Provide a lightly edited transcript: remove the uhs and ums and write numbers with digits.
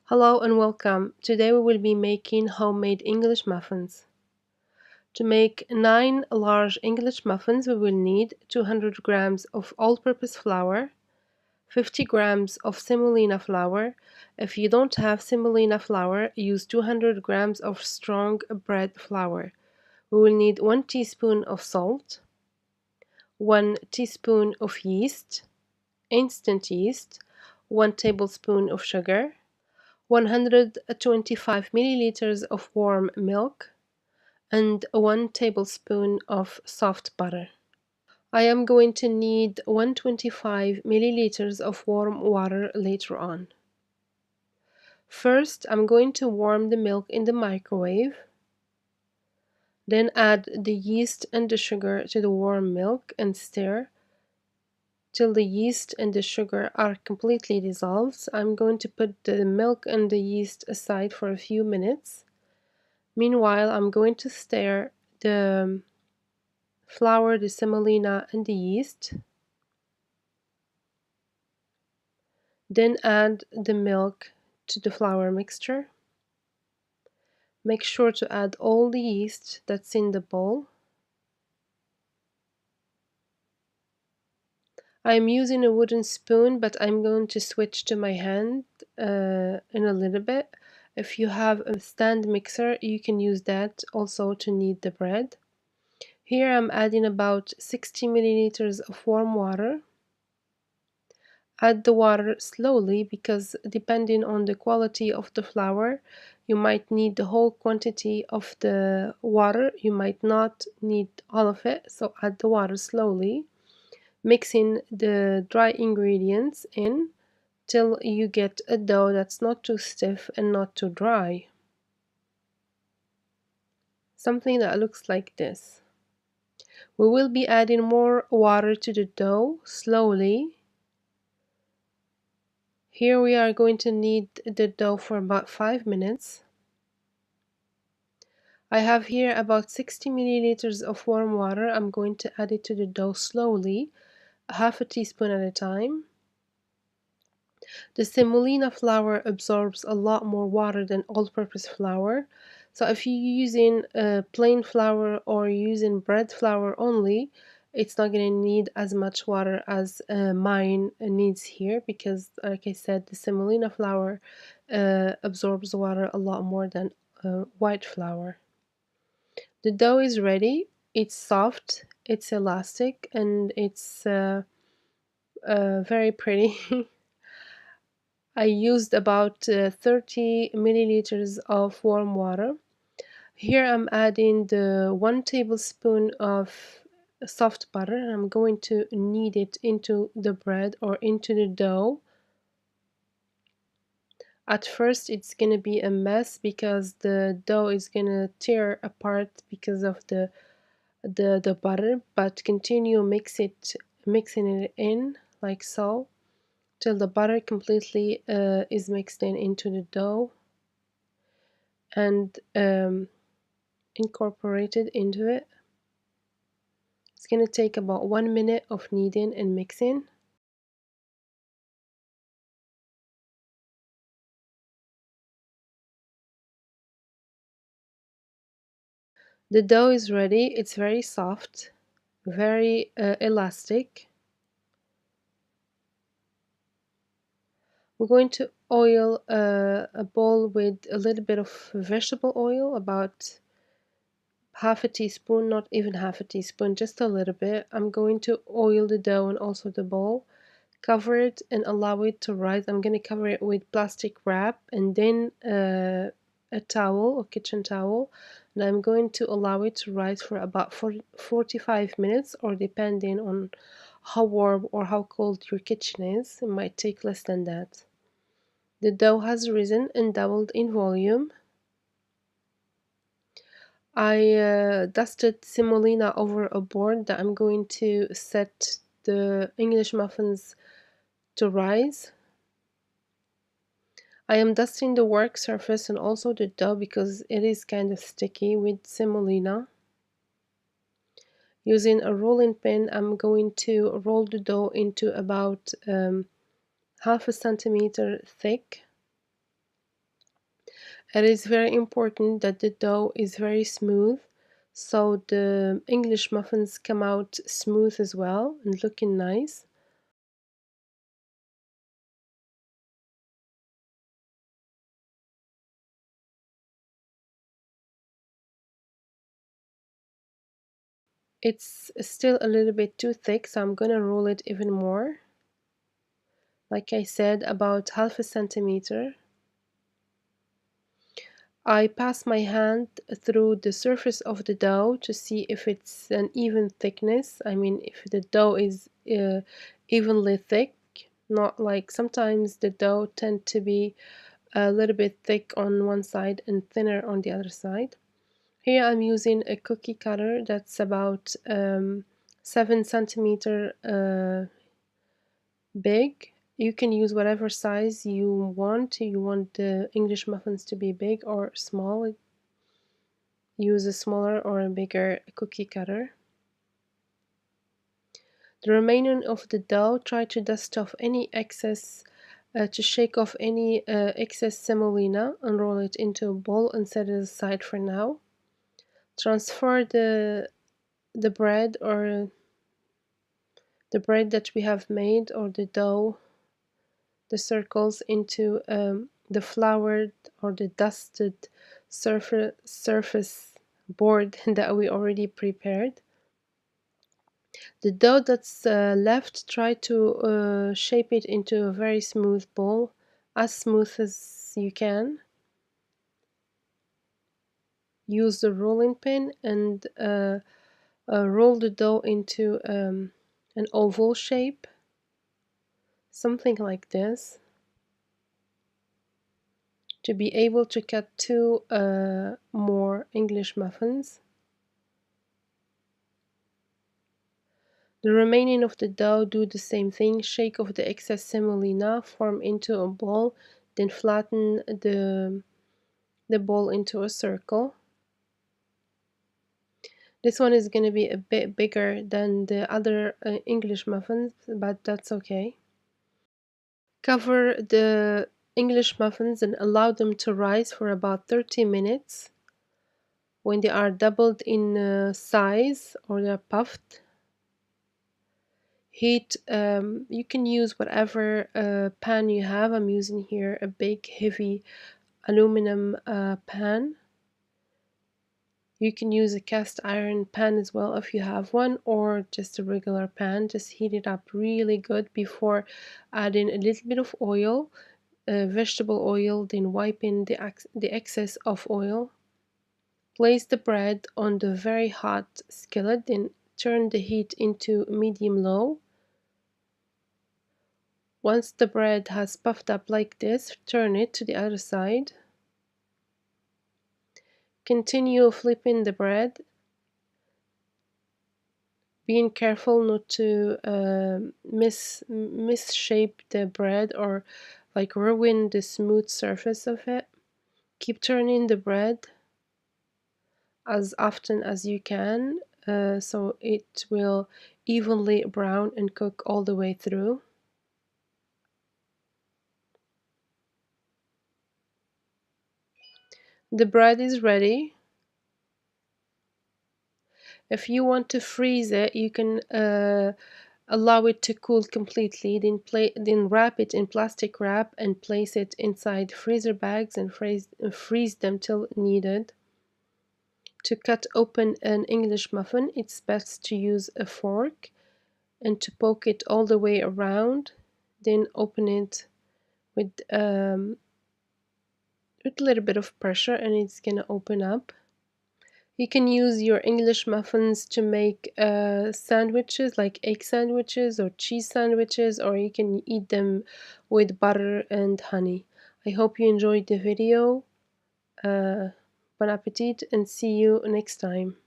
Hello and welcome. Today we will be making homemade English muffins. To make 9 large English muffins, we will need 200 grams of all-purpose flour, 50 grams of semolina flour. If you don't have semolina flour, use 200 grams of strong bread flour. We will need 1 teaspoon of salt, 1 teaspoon of yeast, instant yeast, 1 tablespoon of sugar, 125 milliliters of warm milk, and 1 tablespoon of soft butter. I am going to need 125 milliliters of warm water later on. First, I'm going to warm the milk in the microwave. Then add the yeast and the sugar to the warm milk and stir till the yeast and the sugar are completely dissolved. I'm going to put the milk and the yeast aside for a few minutes. Meanwhile, I'm going to stir the flour, the semolina, and the yeast. Then add the milk to the flour mixture. Make sure to add all the yeast that's in the bowl. I'm using a wooden spoon, but I'm going to switch to my hand in a little bit. If you have a stand mixer, you can use that also to knead the bread. Here I'm adding about 60 milliliters of warm water. Add the water slowly because depending on the quality of the flour, you might need the whole quantity of the water. You might not need all of it, so add the water slowly, mixing the dry ingredients in till you get a dough that's not too stiff and not too dry. Something that looks like this. We will be adding more water to the dough slowly. Here we are going to knead the dough for about 5 minutes. I have here about 60 milliliters of warm water. I'm going to add it to the dough slowly, half a teaspoon at a time. The semolina flour absorbs a lot more water than all-purpose flour. So if you're using plain flour or using bread flour only, it's not going to need as much water as mine needs here because, like I said, the semolina flour absorbs water a lot more than white flour. The dough is ready. It's soft, it's elastic, and it's very pretty. I used about 30 milliliters of warm water. Here I'm adding the 1 tablespoon of soft butter. I'm going to knead it into the bread or into the dough. At first it's going to be a mess because the dough is going to tear apart because of the butter, but continue mixing it in like so till the butter completely is mixed into the dough and incorporated into it. It's going to take about 1 minute of kneading and mixing. The dough is ready. It's very soft, very elastic. We're going to oil a bowl with a little bit of vegetable oil, about half a teaspoon, not even half a teaspoon, just a little bit. I'm going to oil the dough and also the bowl. Cover it and allow it to rise. I'm going to cover it with plastic wrap and then a towel, a kitchen towel, and I'm going to allow it to rise for about 45 minutes, or depending on how warm or how cold your kitchen is, it might take less than that. The dough has risen and doubled in volume. I dusted semolina over a board that I'm going to set the English muffins to rise. I am dusting the work surface and also the dough because it is kind of sticky with semolina. Using a rolling pin, I'm going to roll the dough into about half a centimeter thick. It is very important that the dough is very smooth, so the English muffins come out smooth as well and looking nice. It's still a little bit too thick, so I'm gonna roll it even more. Like I said, about half a centimeter. I pass my hand through the surface of the dough to see if it's an even thickness. I mean, if the dough is evenly thick, not like sometimes the dough tend to be a little bit thick on one side and thinner on the other side. Here I'm using a cookie cutter that's about 7 centimeter big. You can use whatever size you want. You want the English muffins to be big or small. Use a smaller or a bigger cookie cutter. The remaining of the dough, try to dust off any excess, to shake off any excess semolina, unroll it into a bowl and set it aside for now. Transfer the bread or the bread that we have made or the dough, the circles into the floured or the dusted surface board that we already prepared. The dough that's left, try to shape it into a very smooth ball, as smooth as you can. Use the rolling pin and roll the dough into an oval shape, something like this, to be able to cut two more English muffins. The remaining of the dough, do the same thing, shake off the excess semolina, form into a ball, then flatten the ball into a circle. This one is going to be a bit bigger than the other English muffins, but that's okay. Cover the English muffins and allow them to rise for about 30 minutes. When they are doubled in size or they're puffed, heat, you can use whatever pan you have. I'm using here a big heavy aluminum pan. You can use a cast iron pan as well if you have one, or just a regular pan. Just heat it up really good before adding a little bit of oil, vegetable oil, then wipe in the excess of oil. Place the bread on the very hot skillet, then turn the heat into medium-low. Once the bread has puffed up like this, turn it to the other side. Continue flipping the bread, being careful not to misshape the bread or like ruin the smooth surface of it. Keep turning the bread as often as you can so it will evenly brown and cook all the way through. The bread is ready. If you want to freeze it, you can allow it to cool completely, then wrap it in plastic wrap and place it inside freezer bags and freeze them till needed. To cut open an English muffin, it's best to use a fork and to poke it all the way around, then open it with a little bit of pressure and it's gonna open up. You can use your English muffins to make sandwiches like egg sandwiches or cheese sandwiches, or you can eat them with butter and honey. I hope you enjoyed the video. Bon appetit and see you next time.